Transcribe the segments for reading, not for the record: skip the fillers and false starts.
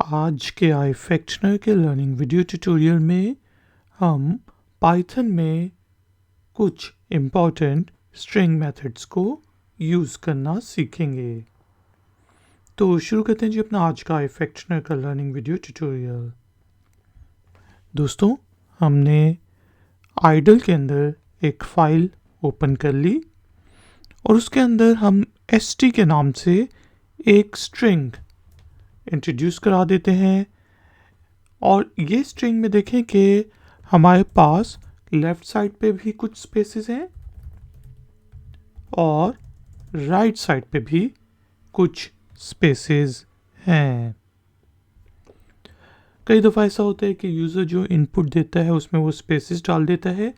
आज के iFactioner के लर्निंग वीडियो ट्यूटोरियल में हम पाइथन में कुछ इम्पॉर्टेंट स्ट्रिंग मेथड्स को यूज़ करना सीखेंगे। तो शुरू करते हैं जी अपना आज का iFactioner का लर्निंग वीडियो ट्यूटोरियल। दोस्तों, हमने आइडल के अंदर एक फ़ाइल ओपन कर ली और उसके अंदर हम st के नाम से एक स्ट्रिंग इंट्रोड्यूस करा देते हैं। और ये स्ट्रिंग में देखें कि हमारे पास लेफ़्ट साइड पे भी कुछ स्पेसेस हैं और राइट साइड पे भी कुछ स्पेसेस हैं। कई दफ़ा ऐसा होता है कि यूज़र जो इनपुट देता है उसमें वो स्पेसेस डाल देता है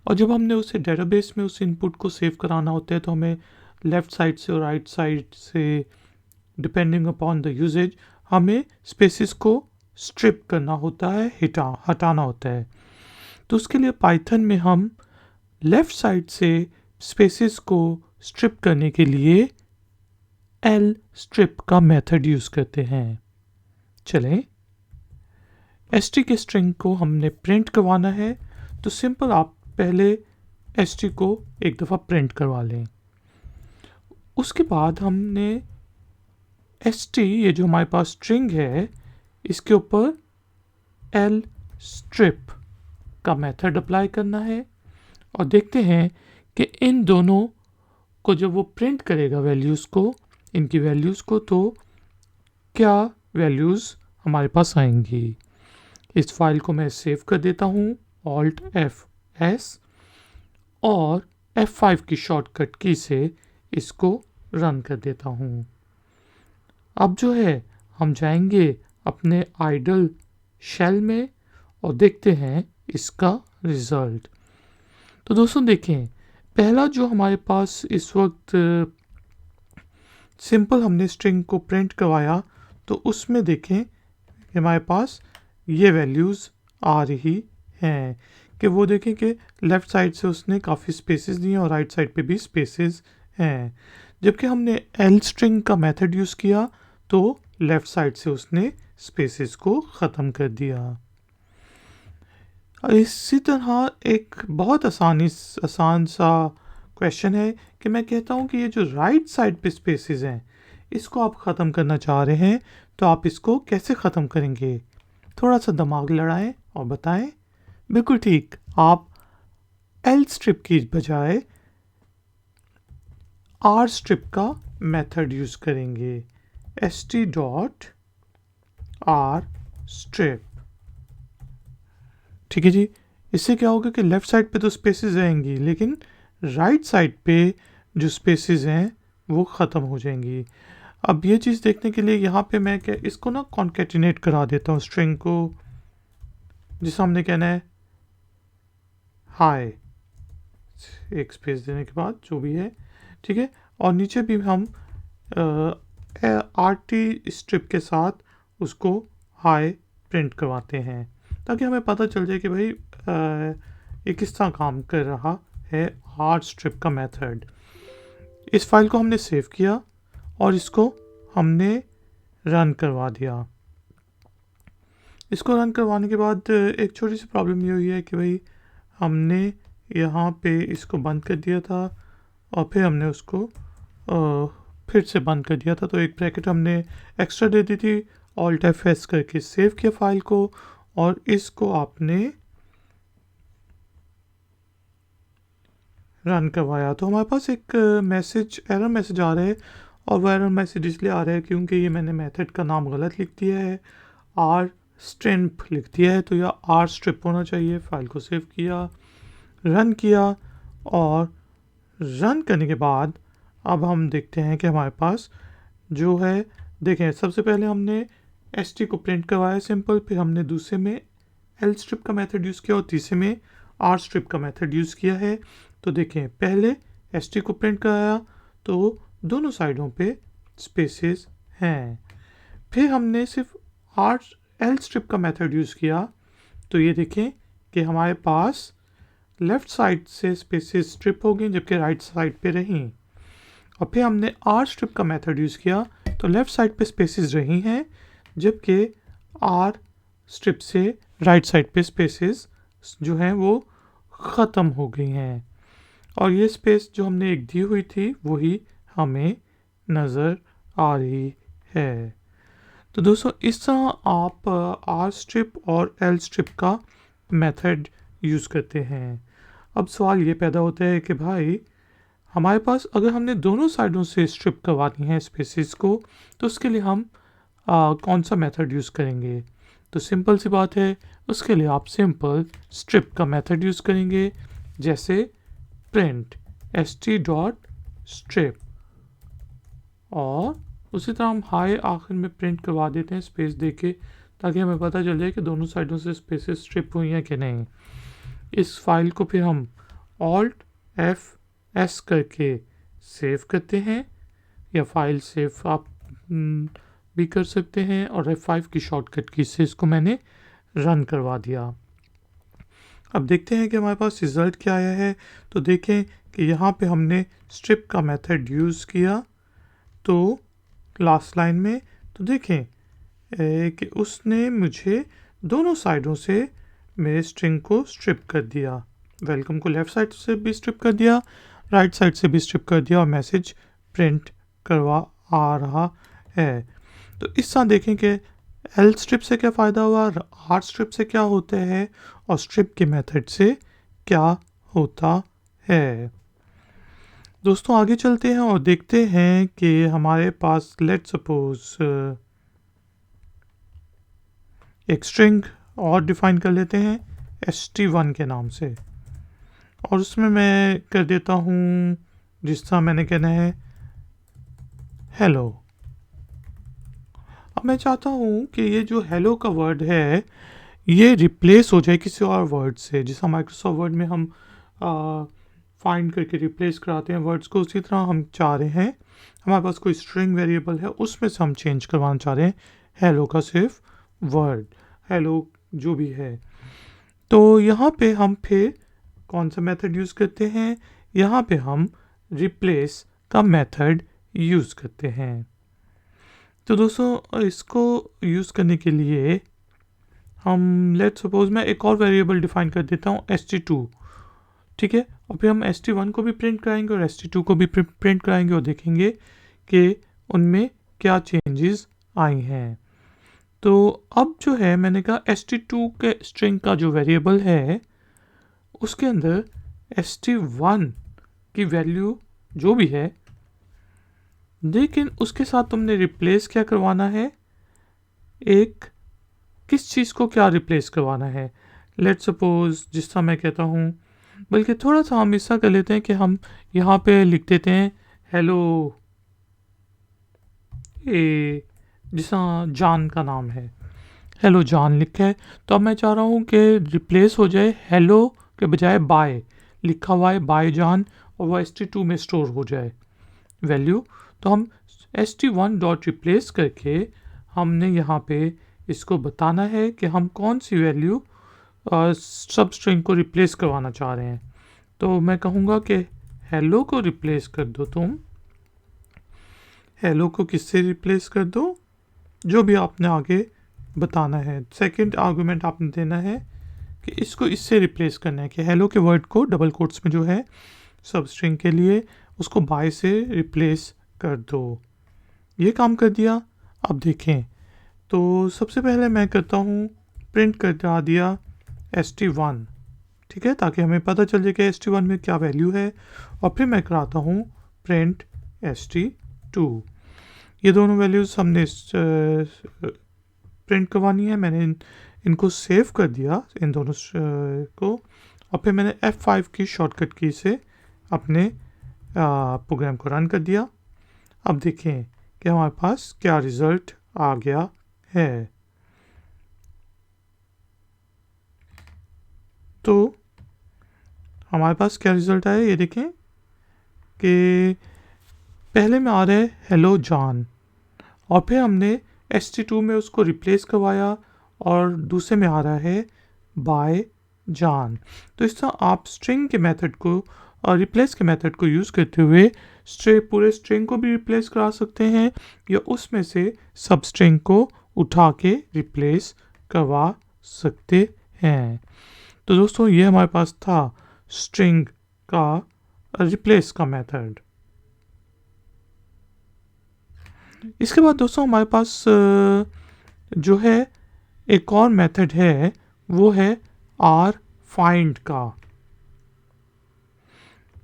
और जब हमने उसे डेटाबेस में उस इनपुट को सेव कराना होता है तो हमें लेफ़्ट साइड से और राइट साइड से डिपेंडिंग अपॉन द यूजेज हमें स्पेसेस को स्ट्रिप करना होता है, हटाना होता है। तो उसके लिए पाइथन में हम लेफ़्ट साइड से स्पेसेस को स्ट्रिप करने के लिए एल स्ट्रिप का मेथड यूज़ करते हैं। चलें, st के स्ट्रिंग को हमने प्रिंट करवाना है तो सिंपल आप पहले st को एक दफ़ा प्रिंट करवा लें। उसके बाद हमने st, ये जो हमारे पास स्ट्रिंग है, इसके ऊपर एल स्ट्रिप का मेथड अप्लाई करना है और देखते हैं कि इन दोनों को जब वो प्रिंट करेगा वैल्यूज़ को, इनकी वैल्यूज़ को, तो क्या वैल्यूज़ हमारे पास आएंगी। इस फाइल को मैं सेव कर देता हूँ Alt F और F5 की शॉर्टकट की से इसको रन कर देता हूँ। अब जो है हम जाएंगे अपने आइडल शेल में और देखते हैं इसका रिज़ल्ट। तो दोस्तों देखें, पहला जो हमारे पास इस वक्त सिंपल हमने स्ट्रिंग को प्रिंट करवाया तो उसमें देखें कि हमारे पास ये वैल्यूज़ आ रही हैं कि वो देखें कि लेफ़्ट साइड से उसने काफ़ी स्पेसेस दिए और राइट साइड पे भी स्पेसेस हैं। जबकि हमने एल स्ट्रिंग का मेथड यूज़ किया तो लेफ़्ट साइड से उसने स्पेसेस को ख़त्म कर दिया। इसी तरह एक बहुत आसान सा क्वेश्चन है कि मैं कहता हूँ कि ये जो राइट साइड पे स्पेसेस हैं इसको आप ख़त्म करना चाह रहे हैं तो आप इसको कैसे ख़त्म करेंगे। थोड़ा सा दिमाग लड़ाएं और बताएं। बिल्कुल ठीक, आप एल स्ट्रिप की बजाय आर स्ट्रिप का मेथड यूज़ करेंगे, st.r strip। ठीक है जी, इससे क्या होगा कि लेफ़्ट साइड पे तो स्पेसेस रहेंगी लेकिन राइट साइड पे जो स्पेसेस हैं वो ख़त्म हो जाएंगी। अब ये चीज़ देखने के लिए यहाँ पे मैं क्या इसको ना कॉन्केटिनेट करा देता हूँ स्ट्रिंग को, जिसे हमने कहना है हाई, एक स्पेस देने के बाद जो भी है, ठीक है। और नीचे भी हम RT स्ट्रिप के साथ उसको हाई प्रिंट करवाते हैं ताकि हमें पता चल जाए कि भाई ये किस तरह काम कर रहा है आर स्ट्रिप का मेथड। इस फाइल को हमने सेव किया और इसको हमने रन करवा दिया। इसको रन करवाने के बाद एक छोटी सी प्रॉब्लम ये हुई है कि भाई हमने यहाँ पे इसको बंद कर दिया था और फिर हमने उसको फिर से बंद कर दिया था, तो एक ब्रैकेट हमने एक्स्ट्रा दे दी थी। Alt F करके सेव किया फाइल को और इसको आपने रन करवाया तो हमारे पास एक एरर मैसेज आ रहा है और वो एरर मैसेज इसलिए आ रहा है क्योंकि ये मैंने मेथड का नाम गलत लिख दिया है, आर स्ट्रिप लिख दिया है, तो यह आर स्ट्रिप होना चाहिए। फाइल को सेव किया, रन किया और रन करने के बाद अब हम देखते हैं कि हमारे पास जो है, देखें सबसे पहले हमने st को प्रिंट करवाया सिंपल, फिर हमने दूसरे में एल स्ट्रिप का मेथड यूज़ किया और तीसरे में आर स्ट्रिप का मेथड यूज़ किया है। तो देखें पहले st को प्रिंट कराया तो दोनों साइडों पे स्पेसेस हैं, फिर हमने सिर्फ एल स्ट्रिप का मेथड यूज़ किया तो ये देखें कि हमारे पास लेफ़्ट साइड से स्पेसेस स्ट्रिप हो गई जबकि राइट साइड पे रहीं। और फिर हमने आर स्ट्रिप का मेथड यूज़ किया तो लेफ़्ट साइड पे स्पेसेस रही हैं जबकि आर स्ट्रिप से राइट साइड पे स्पेसेस जो हैं वो ख़त्म हो गई हैं और ये स्पेस जो हमने एक दी हुई थी वही हमें नज़र आ रही है। तो दोस्तों इस तरह आप आर स्ट्रिप और एल स्ट्रिप का मेथड यूज़ करते हैं। अब सवाल ये पैदा होता है कि भाई हमारे पास अगर हमने दोनों साइडों से स्ट्रिप करवानी है स्पेसेस को तो उसके लिए हम कौन सा मेथड यूज़ करेंगे। तो सिंपल सी बात है, उसके लिए आप सिंपल स्ट्रिप का मेथड यूज़ करेंगे, जैसे प्रिंट st.strip और उसी तरह हम हाई आखिर में प्रिंट करवा देते हैं स्पेस देके, ताकि हमें पता चल जाए कि दोनों साइडों से स्पेसेस स्ट्रिप हुई हैं कि नहीं। इस फाइल को फिर हम Alt F S करके सेव करते हैं, या फाइल सेव आप भी कर सकते हैं, और F5 की शॉर्टकट की से इसको मैंने रन करवा दिया। अब देखते हैं कि हमारे पास रिज़ल्ट क्या आया है। तो देखें कि यहाँ पे हमने स्ट्रिप का मेथड यूज़ किया, तो लास्ट लाइन में तो देखें कि उसने मुझे दोनों साइडों से मेरे स्ट्रिंग को स्ट्रिप कर दिया। वेलकम को लेफ़्ट साइड से भी स्ट्रिप कर दिया, राइट साइड से भी स्ट्रिप कर दिया और मैसेज प्रिंट करवा आ रहा है। तो इस तरह देखें कि एल स्ट्रिप से क्या फ़ायदा हुआ, आर स्ट्रिप से क्या होता है और स्ट्रिप के मेथड से क्या होता है। दोस्तों आगे चलते हैं और देखते हैं कि हमारे पास लेट सपोज एक स्ट्रिंग और डिफाइन कर लेते हैं st1 के नाम से, और उसमें मैं कर देता हूँ जिस तरह मैंने कहना है हेलो। अब मैं चाहता हूँ कि ये जो हेलो का वर्ड है ये रिप्लेस हो जाए किसी और वर्ड से, जिसका माइक्रोसॉफ्ट वर्ड में हम फाइंड करके रिप्लेस कराते हैं वर्ड्स को, उसी तरह हम चाह रहे हैं हमारे पास कोई स्ट्रिंग वेरिएबल है उसमें से हम चेंज करवाना चाह रहे हैं हेलो का सिर्फ वर्ड, हेलो जो भी है। तो यहाँ पे हम फिर कौन सा मेथड यूज़ करते हैं, यहाँ पे हम रिप्लेस का मेथड यूज़ करते हैं। तो दोस्तों इसको यूज़ करने के लिए हम लेट सपोज मैं एक और वेरिएबल डिफाइन कर देता हूँ st2, ठीक है। और फिर हम st1 को भी प्रिंट कराएंगे और st2 को भी प्रिंट कराएंगे और देखेंगे कि उनमें क्या चेंजेस आई हैं। तो अब जो है मैंने कहा st2 के स्ट्रिंग का जो वेरिएबल है उसके अंदर st1 की वैल्यू जो भी है, लेकिन उसके साथ तुमने रिप्लेस क्या करवाना है, एक किस चीज़ को क्या रिप्लेस करवाना है। लेट सपोज जिस तरह मैं कहता हूँ, बल्कि थोड़ा सा हम ऐसा कर लेते हैं कि हम यहाँ पे लिख देते हैं हेलो ए, जिस तरह जान का नाम है हेलो जान लिखा है, तो अब मैं चाह रहा हूँ कि रिप्लेस हो जाए हेलो के बजाय बाय लिखा हुआ है, बाय जान, और वह st2 में स्टोर हो जाए वैल्यू। तो हम st1 डॉट रिप्लेस करके हमने यहाँ पे इसको बताना है कि हम कौन सी वैल्यू सब स्ट्रिंग को रिप्लेस करवाना चाह रहे हैं। तो मैं कहूँगा कि हेलो को रिप्लेस कर दो, तुम हेलो को किससे रिप्लेस कर दो, जो भी आपने आगे बताना है। सेकंड आर्गुमेंट आपने देना है कि इसको इससे रिप्लेस करना है कि हेलो के वर्ड को डबल कोट्स में जो है सब स्ट्रिंग के लिए उसको बाय से रिप्लेस कर दो। ये काम कर दिया। अब देखें तो सबसे पहले मैं करता हूँ प्रिंट कर दिया st1, ठीक है, ताकि हमें पता चल जाए कि st1 में क्या वैल्यू है, और फिर मैं कराता हूँ प्रिंट st2। ये दोनों वैल्यूज़ हमने प्रिंट करवानी है। मैंने इनको सेव कर दिया इन दोनों को, और फिर मैंने F5 की शॉर्टकट की से अपने प्रोग्राम को रन कर दिया। अब देखें कि हमारे पास क्या रिज़ल्ट आ गया है। तो हमारे पास क्या रिज़ल्ट आया ये देखें कि पहले में आ रहा है हेलो जॉन, और फिर हमने st2 में उसको रिप्लेस करवाया और दूसरे में आ रहा है बाय जॉन। तो इस तरह आप स्ट्रिंग के मेथड को और रिप्लेस के मेथड को यूज़ करते हुए पूरे स्ट्रिंग को भी रिप्लेस करा सकते हैं, या उसमें से सब स्ट्रिंग को उठा के रिप्लेस करवा सकते हैं। तो दोस्तों ये हमारे पास था स्ट्रिंग का रिप्लेस का मेथड। इसके बाद दोस्तों हमारे पास जो है एक और मेथड है, वो है आर फाइंड का।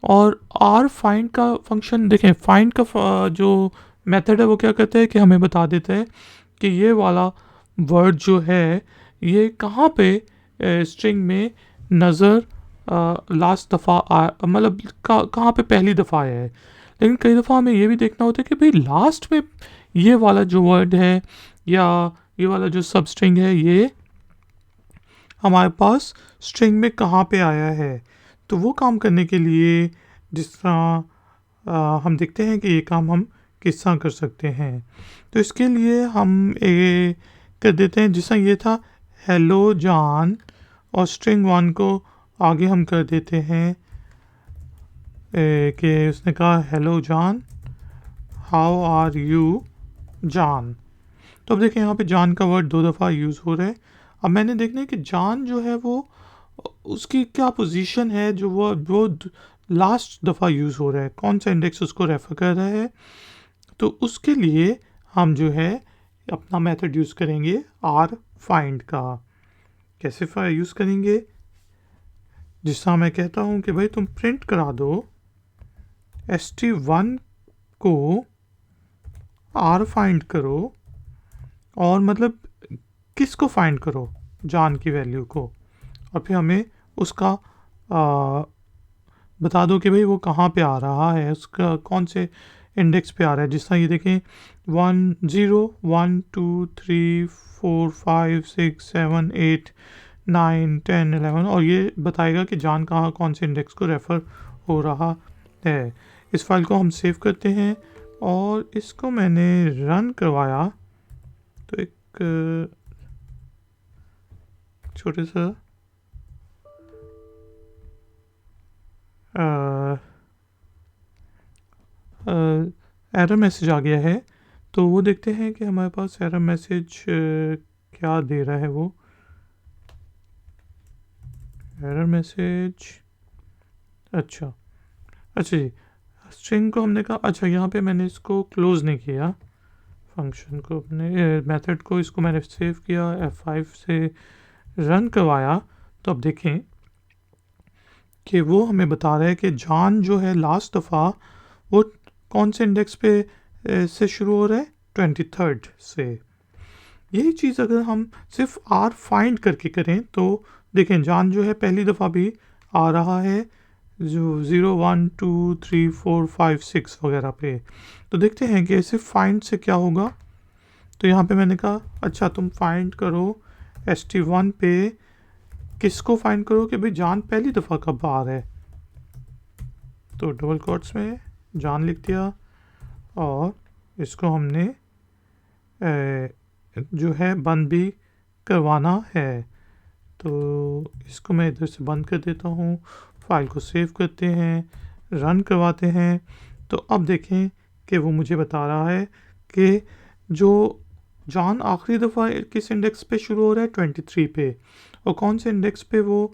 और आर फाइंड का फंक्शन देखें, फाइंड का जो मेथड है वो क्या करता है कि हमें बता देता है कि ये वाला वर्ड जो है ये कहाँ पे स्ट्रिंग में नज़र लास्ट दफ़ा मतलब कहाँ पे पहली दफ़ा आया है। लेकिन कई दफ़ा हमें ये भी देखना होता है कि भाई लास्ट में ये वाला जो वर्ड है या ये वाला जो सब स्ट्रिंग है ये हमारे पास स्ट्रिंग में कहाँ पे आया है। तो वो काम करने के लिए जिस तरह हम देखते हैं कि ये काम हम किस तरह कर सकते हैं। तो इसके लिए हम ये कर देते हैं, जिस तरह ये था हेलो जॉन और स्ट्रिंग वन को आगे हम कर देते हैं कि उसने कहा hello John how are you John. तो अब देखें यहाँ पे जान का वर्ड 2 दफ़ा यूज़ हो रहा है। अब मैंने देखना है कि जान जो है वो उसकी क्या पोजीशन है, जो वो लास्ट दफ़ा यूज़ हो रहा है, कौन सा इंडेक्स उसको रेफ़र कर रहा है। तो उसके लिए हम जो है अपना मेथड यूज़ करेंगे आर फाइंड का। कैसे यूज़ करेंगे, जिस तरह मैं कहता हूँ कि भाई तुम प्रिंट करा दो st1 को आर फाइंड करो, और मतलब किसको फाइंड करो, जान की वैल्यू को, और फिर हमें उसका बता दो कि भाई वो कहाँ पे आ रहा है, उसका कौन से इंडेक्स पे आ रहा है। जिस तरह ये देखें 1 0 1 2 3 4 5 6 7 8 9 10 11, और ये बताएगा कि जान कहाँ कौन से इंडेक्स को रेफ़र हो रहा है। इस फाइल को हम सेव करते हैं और इसको मैंने रन करवाया तो एक छोटे सा एरर मैसेज आ गया है। तो वो देखते हैं कि हमारे पास एरर मैसेज क्या दे रहा है। वो एरर मैसेज अच्छा जी, स्ट्रिंग को हमने कहा अच्छा, यहाँ पे मैंने इसको क्लोज नहीं किया फंक्शन को, अपने मेथड को, इसको मैंने सेव किया, F5 से रन करवाया। तो अब देखें कि वो हमें बता रहा है कि जान जो है लास्ट दफ़ा वो कौन से इंडेक्स पे से शुरू हो रहा है, 23rd से। यही चीज़ अगर हम सिर्फ आर फाइंड करके करें तो देखें जान जो है पहली दफ़ा भी आ रहा है जो 0 1 2 3 4 5 6 वगैरह पे। तो देखते हैं कि सिर्फ फाइंड से क्या होगा। तो यहाँ पे मैंने कहा अच्छा तुम फाइंड करो st1 पे, किसको फाइंड करो कि भाई जान पहली दफ़ा कब आ रहा है। तो डबल कोट्स में जान लिख दिया और इसको हमने जो है बंद भी करवाना है। तो इसको मैं इधर से बंद कर देता हूँ, फाइल को सेव करते हैं, रन करवाते हैं। तो अब देखें कि वो मुझे बता रहा है कि जो जान आखिरी दफ़ा किस इंडेक्स पे शुरू हो रहा है, 23 पे, और कौन से इंडेक्स पे वो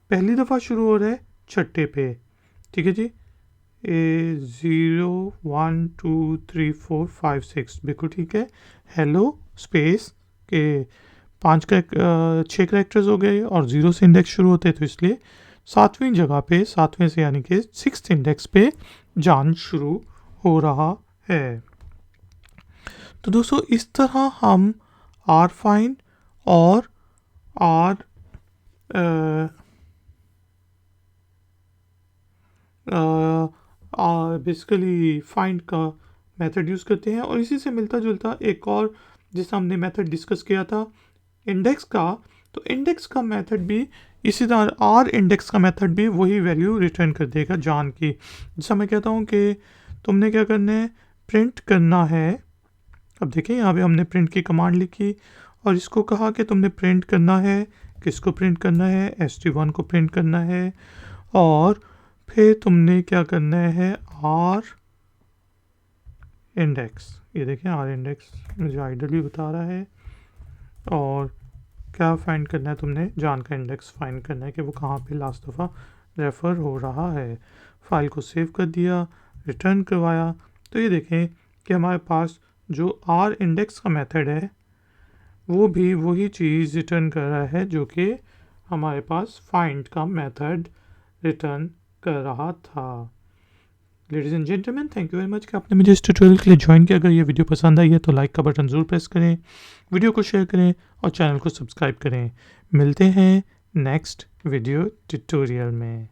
पहली दफ़ा शुरू हो रहा है, 6 पे। ठीक है जी, 0 1 2 3 4 5 6 बिल्कुल ठीक है। हेलो स्पेस के 6 करेक्टर्स हो गए और 0 से इंडेक्स शुरू होते हैं, तो इसलिए 7वीं जगह पे, 7वें से यानी कि 6th इंडेक्स पे जान शुरू हो रहा है। तो दोस्तों इस तरह हम आर फाइंड और आर बेसिकली फाइंड का मेथड यूज़ करते हैं। और इसी से मिलता जुलता एक और जिसका हमने मेथड डिस्कस किया था इंडेक्स का, तो इंडेक्स का मेथड भी इसी तरह आर इंडेक्स का मेथड भी वही वैल्यू रिटर्न कर देगा जान की। जैसा मैं कहता हूँ कि तुमने क्या करना है, प्रिंट करना है। अब देखिए यहाँ पे हमने प्रिंट की कमांड लिखी और इसको कहा कि तुमने प्रिंट करना है, किसको प्रिंट करना है, st1 को प्रिंट करना है। और फिर तुमने क्या करना है, आर इंडेक्स, ये देखें आर इंडेक्स मुझे आइडल भी बता रहा है, और क्या फाइंड करना है, तुमने जान का इंडेक्स फाइंड करना है कि वो कहाँ पे लास्ट दफ़ा रेफ़र हो रहा है। फाइल को सेव कर दिया, रिटर्न करवाया, तो ये देखें कि हमारे पास जो आर इंडेक्स का मेथड है वो भी वही चीज़ रिटर्न कर रहा है जो कि हमारे पास फाइंड का मेथड रिटर्न कर रहा था। Ladies and gentleman, thank you very much कि आपने मुझे इस ट्यूटोरियल के लिए ज्वाइन किया। अगर ये वीडियो पसंद आई है तो लाइक का बटन ज़रूर प्रेस करें, वीडियो को शेयर करें और चैनल को सब्सक्राइब करें। मिलते हैं नेक्स्ट वीडियो ट्यूटोरियल में।